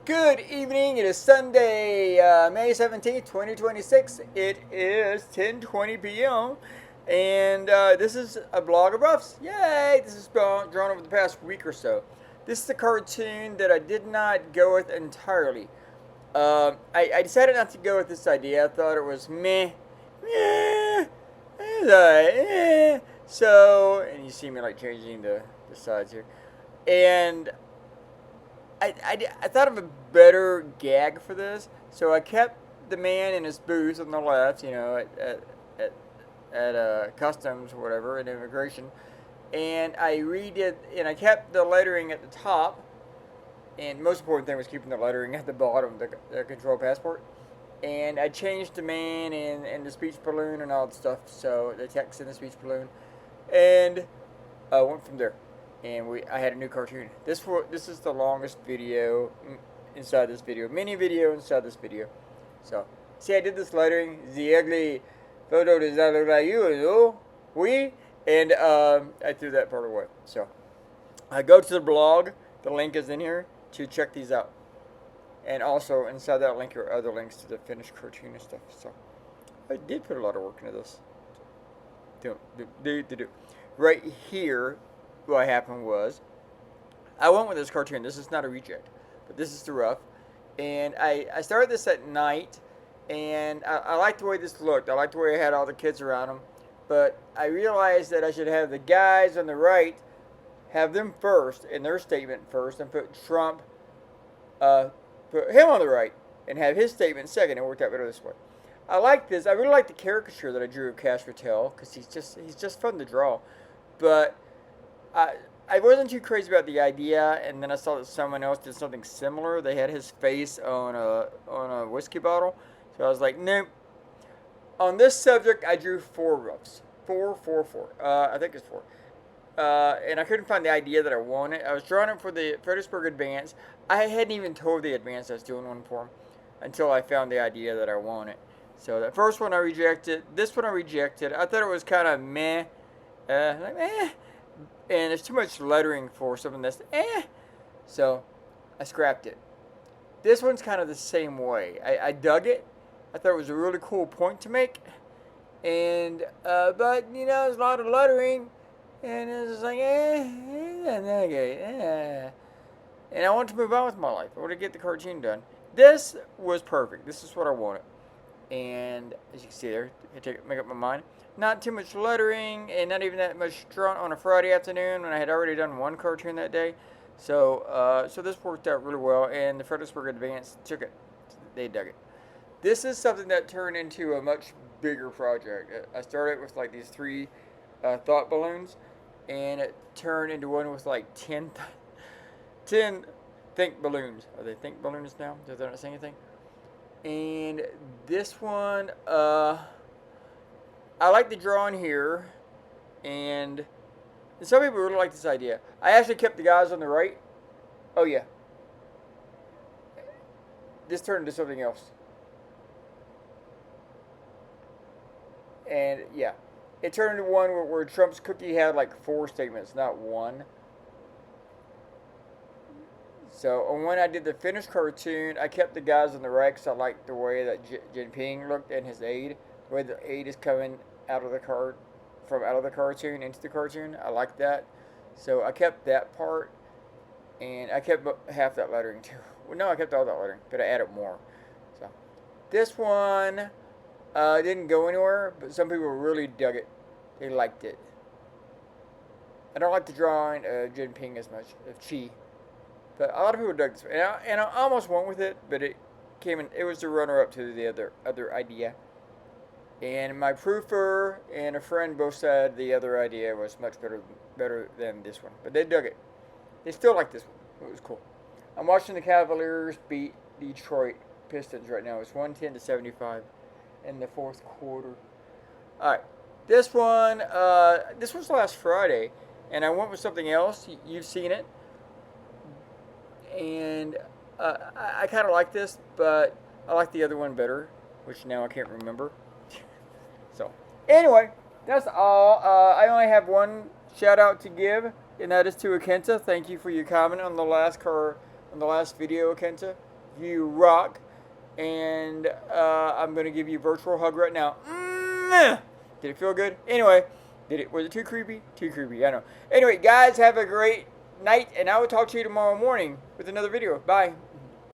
Good evening. It is Sunday, May 17th, 2026. It is 10:20 p.m. And this is a blog of roughs. Yay! This is drawn over the past week or so. This is a cartoon that I did not go with entirely. I decided not to go with this idea. I thought it was meh. So, and you see me like changing the sides here. And I thought of a better gag for this, so I kept the man in his booth on the left, at customs or whatever, at immigration, and I kept the lettering at the top, and most important thing was keeping the lettering at the bottom, the control passport, and I changed the man and the speech balloon and all the stuff, so the text in the speech balloon, and I went from there. And I had a new cartoon. This is the longest video inside this video, mini video inside this video. So, see, I did this lettering. The ugly photo does not look like you, no? We and I threw that part away. So, I go to the blog. The link is in here to check these out. And also inside that link are other links to the finished cartoon and stuff. So, I did put a lot of work into this. Right here. What happened was, I went with this cartoon. This is not a reject, but this is the rough. And I started this at night, and I liked the way this looked. I liked the way I had all the kids around them. But I realized that I should have the guys on the right, have them first, in their statement first, and put Trump, put him on the right, and have his statement second. It worked out better this way. I like this. I really like the caricature that I drew of Cash Patel, because he's just fun to draw. But I wasn't too crazy about the idea, and then I saw that someone else did something similar. They had his face on a whiskey bottle, so I was like, nope. On this subject, I drew 4 roughs. 4. I think it's 4. And I couldn't find the idea that I wanted. I was drawing it for the Fredericksburg Advance. I hadn't even told the Advance I was doing one for them until I found the idea that I wanted. So that first one I rejected. This one I rejected. I thought it was kind of meh. And there's too much lettering for something that's so I scrapped it. This one's kind of the same way. I dug it. I thought it was a really cool point to make, and but there's a lot of lettering, and it's like and I want to move on with my life. I want to get the cartoon done. This was perfect. This is what I wanted, and as you can see there, I make up my mind. Not too much lettering, and not even that much drawn on a Friday afternoon when I had already done one cartoon that day. So this worked out really well, and the Fredericksburg Advance took it. They dug it. This is something that turned into a much bigger project. I started with like these 3 thought balloons, and it turned into one with like 10 think balloons. Are they think balloons now? They're not saying anything. And this one, I like the drawing here, and some people really like this idea. I actually kept the guys on the right. Oh yeah. This turned into something else. And yeah, it turned into one where Trump's cookie had like 4 statements, not 1. So when I did the finished cartoon, I kept the guys on the right because I liked the way that Jinping looked and his aide. The way the aide is coming out of the cartoon into the cartoon. I like that. So I kept that part, and I kept half that lettering too. Well, no, I kept all that lettering, but I added more. So this one didn't go anywhere, but some people really dug it. They liked it. I don't like the drawing of Jinping as much, of Xi, but a lot of people dug this. And I almost went with it, but it was the runner-up to the other idea. And my proofer and a friend both said the other idea was much better than this one. But they dug it. They still like this one. It was cool. I'm watching the Cavaliers beat Detroit Pistons right now. It's 110-75 in the 4th quarter. Alright. This one's last Friday. And I went with something else. You've seen it. And I kind of like this, but I like the other one better, which now I can't remember. So, anyway, that's all. I only have one shout out to give, and that is to Akenta. Thank you for your comment on the last video, Akenta. You rock. And I'm going to give you a virtual hug right now. Mwah! Did it feel good? Anyway, was it too creepy? Too creepy, I know. Anyway, guys, have a great night, and I will talk to you tomorrow morning with another video. Bye.